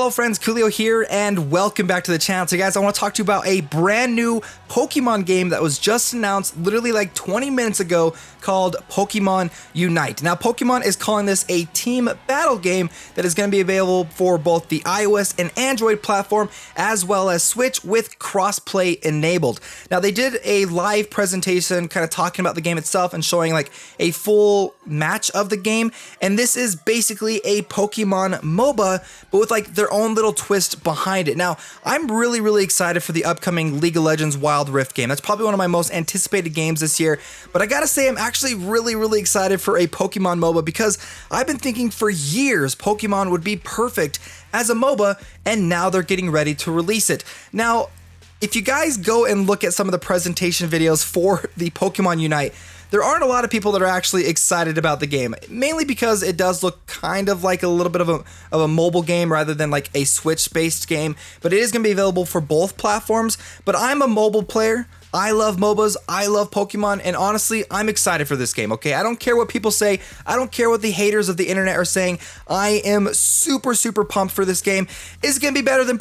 Hello friends, Koolio here, and welcome back to the channel. Today guys, I want to talk to you about a brand new Pokemon game that was just announced literally like 20 minutes ago called Pokemon Unite. Now Pokemon is calling this a team battle game that is going to be available for both the iOS and Android platform as well as Switch with crossplay enabled. Now they did a live presentation kind of talking about the game itself and showing like a full match of the game, and this is basically a Pokemon MOBA but with like their own little twist behind it. Now, I'm really excited for the upcoming League of Legends Wild Rift game. That's probably one of my most anticipated games this year, but I gotta say I'm actually really excited for a Pokemon MOBA because I've been thinking for years Pokemon would be perfect as a MOBA, and now they're getting ready to release it. Now, if you guys go and look at some of the presentation videos for the Pokemon Unite, there aren't a lot of people that are actually excited about the game, mainly because it does look kind of like a little bit of a mobile game rather than like a Switch-based game, but it is going to be available for both platforms. But I'm a mobile player. I love MOBAs, I love Pokemon, and honestly, I'm excited for this game, okay? I don't care what people say, I don't care what the haters of the internet are saying, I am super pumped for this game. Is it going to be better than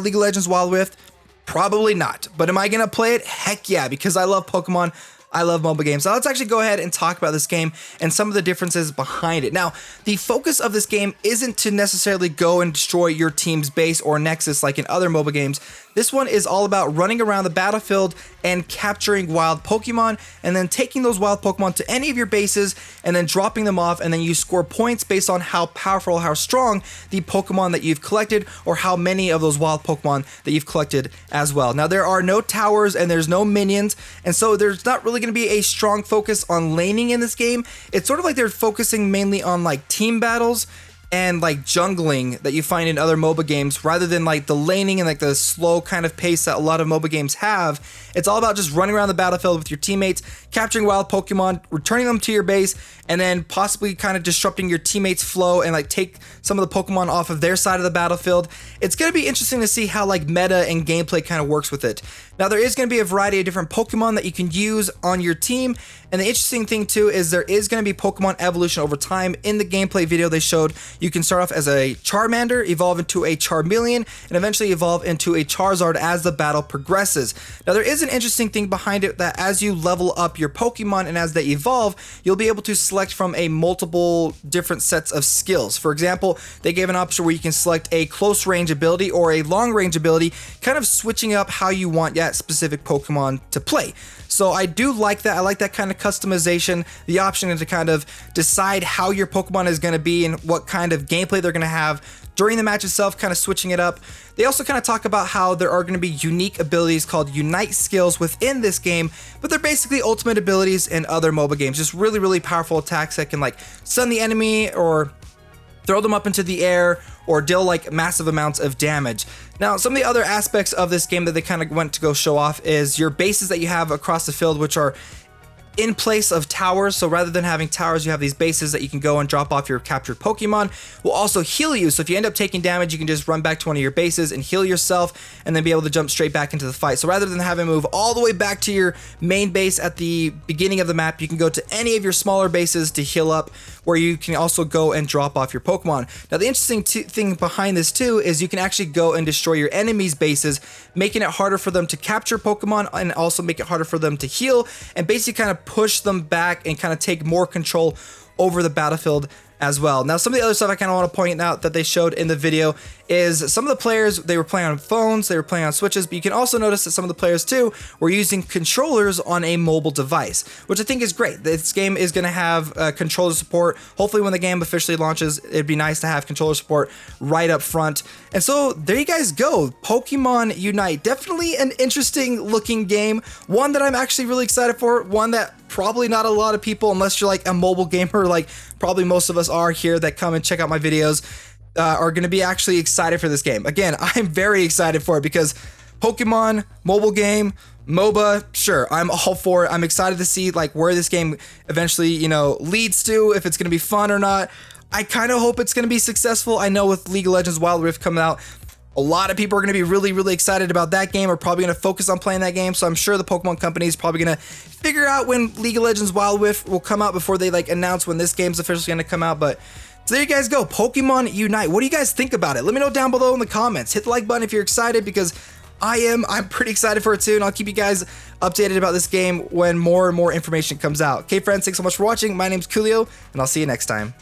League of Legends Wild Rift? Probably not. But am I going to play it? Heck yeah, because I love Pokemon. I love mobile games. So let's actually go ahead and talk about this game and some of the differences behind it. Now, the focus of this game isn't to necessarily go and destroy your team's base or nexus like in other mobile games. This one is all about running around the battlefield and capturing wild Pokemon, and then taking those wild Pokemon to any of your bases and then dropping them off, and then you score points based on how powerful, how strong the Pokemon that you've collected, or how many of those wild Pokemon that you've collected as well. Now, there are no towers and there's no minions, and so there's not really going to be a strong focus on laning in this game. It's sort of like they're focusing mainly on like team battles and like jungling that you find in other MOBA games, rather than like the laning and like the slow kind of pace that a lot of MOBA games have. It's all about just running around the battlefield with your teammates, capturing wild Pokemon, returning them to your base, and then possibly kind of disrupting your teammates' flow and like take some of the Pokemon off of their side of the battlefield. It's going to be interesting to see how like meta and gameplay kind of works with it. Now, there is going to be a variety of different Pokemon that you can use on your team, and the interesting thing too is there is going to be Pokemon evolution over time. In the gameplay video they showed, you can start off as a Charmander, evolve into a Charmeleon, and eventually evolve into a Charizard as the battle progresses. Now, there is an interesting thing behind it that as you level up your Pokemon and as they evolve, you'll be able to select from a multiple different sets of skills. For example, they gave an option where you can select a close range ability or a long range ability, kind of switching up how you want that specific Pokemon to play. So I do like that. I like that kind of customization, the option to kind of decide how your Pokemon is going to be and what kind of gameplay they're going to have during the match itself, kind of switching it up. They also kind of talk about how there are going to be unique abilities called Unite skills within this game, but they're basically ultimate abilities in other MOBA games. Just really powerful attacks that can like stun the enemy or throw them up into the air or deal like massive amounts of damage. Now, some of the other aspects of this game that they kind of went to go show off is your bases that you have across the field, which are in place of towers. So rather than having towers, you have these bases that you can go and drop off your captured Pokemon. Will also heal you, so if you end up taking damage, you can just run back to one of your bases and heal yourself and then be able to jump straight back into the fight. So rather than having to move all the way back to your main base at the beginning of the map, you can go to any of your smaller bases to heal up, where you can also go and drop off your Pokemon. Now, the interesting thing behind this too is you can actually go and destroy your enemies' bases, making it harder for them to capture Pokemon and also make it harder for them to heal, and basically kind of push them back and kind of take more control over the battlefield as well. Now, some of the other stuff I kind of want to point out that they showed in the video is some of the players, they were playing on phones, they were playing on Switches, but you can also notice that some of the players too were using controllers on a mobile device, which I think is great. This game is going to have controller support. Hopefully when the game officially launches, it'd be nice to have controller support right up front. And so there you guys go. Pokemon Unite, definitely an interesting looking game, one that I'm actually really excited for, one that probably not a lot of people, unless you're like a mobile gamer like probably most of us are here that come and check out my videos, are going to be actually excited for this game. Again, I'm very excited for it because Pokemon, mobile game, MOBA, sure, I'm all for it. I'm excited to see like where this game eventually, you know, leads to, if it's going to be fun or not. I kind of hope it's going to be successful. I know with League of Legends Wild Rift coming out, a lot of people are going to be really excited about that game, are probably going to focus on playing that game. So I'm sure the Pokemon company is probably going to figure out when League of Legends Wild Rift will come out before they like announce when this game's officially going to come out. But So there you guys go, Pokemon Unite. What do you guys think about it? Let me know down below in the comments. Hit the like button if you're excited, because I'm pretty excited for it too, and I'll keep you guys updated about this game when more and more information comes out. Okay, friends, thanks so much for watching. My name's Koolio, and I'll see you next time.